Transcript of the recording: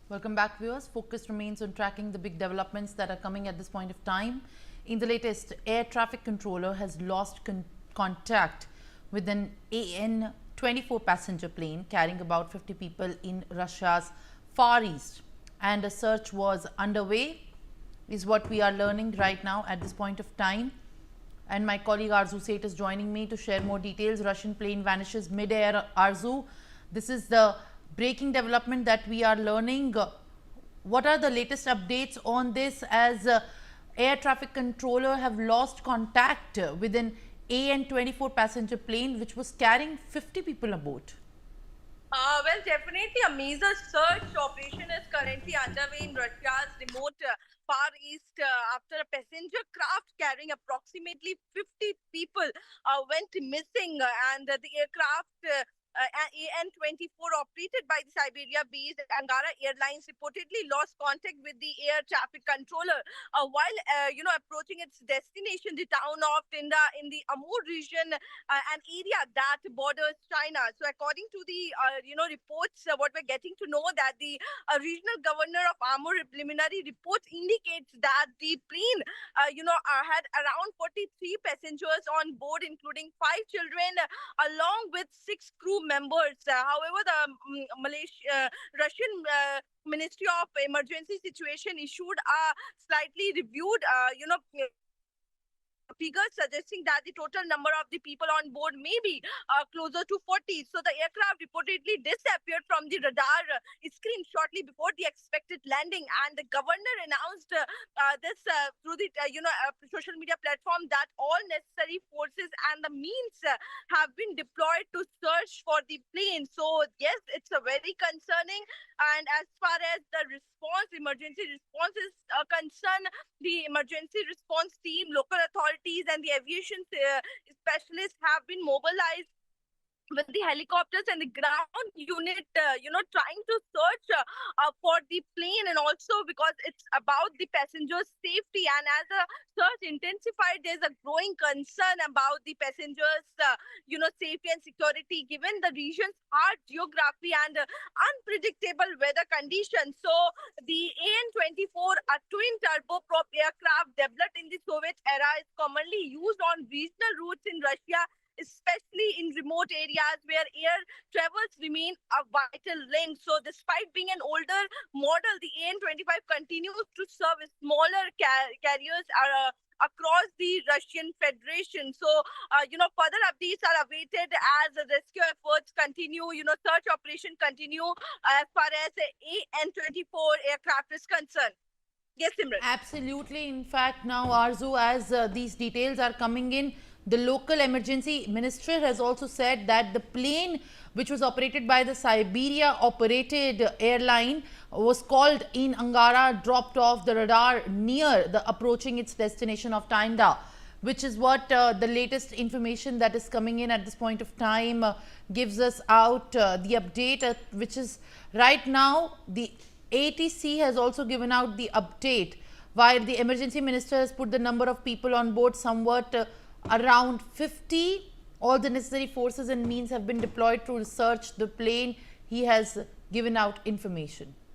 Welcome back, viewers. Focus remains on tracking the big developments that are coming at this point of time. In the latest, air traffic controller has lost contact with an AN-24 passenger plane carrying about 50 people in Russia's Far East, and a search was underway, is what we are learning right now at this point of time. And my colleague Arzu Seth is joining me to share more details. Russian plane vanishes mid-air. Arzu, this is the breaking development that we are learning. What are the latest updates on this, as air traffic controller have lost contact with an AN-24 passenger plane which was carrying 50 people aboard? Well, definitely a major search operation is currently underway in Russia's remote Far East after a passenger craft carrying approximately 50 people went missing, and the aircraft AN-24 operated by the Siberia-based Angara Airlines reportedly lost contact with the air traffic controller while approaching its destination, the town of Tinda in the Amur region, an area that borders China. So, according to the reports, what we're getting to know that the regional governor of Amur preliminary reports indicates that the plane, had around 43 passengers on board, including 5 children, along with 6 crew members. However, the Russian Ministry of Emergency Situation issued a slightly reviewed, figures suggesting that the total number of the people on board may be closer to 40. So the aircraft reportedly disappeared from the radar screen shortly before the expected landing, and the governor announced this through the social media platform that all necessary forces and the means have been deployed to search for the plane. So yes, it's a very concerning, and as far as the emergency response is concerned, the emergency response team, local authorities, and the aviation specialists have been mobilized with the helicopters and the ground unit, trying to search for the plane, and also because it's about the passengers' safety. And as the search intensified, there's a growing concern about the passengers' safety and security, given the region's hard geography and unpredictable weather conditions. So the AN-24, a twin turboprop aircraft developed in the Soviet era, is commonly used on regional routes in Russia, especially in remote areas where air travels remain a vital link. So despite being an older model, the AN-25 continues to serve smaller carriers across the Russian Federation. So, further updates are awaited as the rescue efforts continue, search operation continue as far as the AN-24 aircraft is concerned. Yes, Simran. Absolutely. In fact, now Arzu, as these details are coming in, the local emergency minister has also said that the plane which was operated by the Siberia operated airline was called in Angara, dropped off the radar near the approaching its destination of Tinda, which is what the latest information that is coming in at this point of time gives us out. The update, which is right now, the ATC has also given out the update, while the emergency minister has put the number of people on board somewhat around 50. All the necessary forces and means have been deployed to search the plane. He has given out information.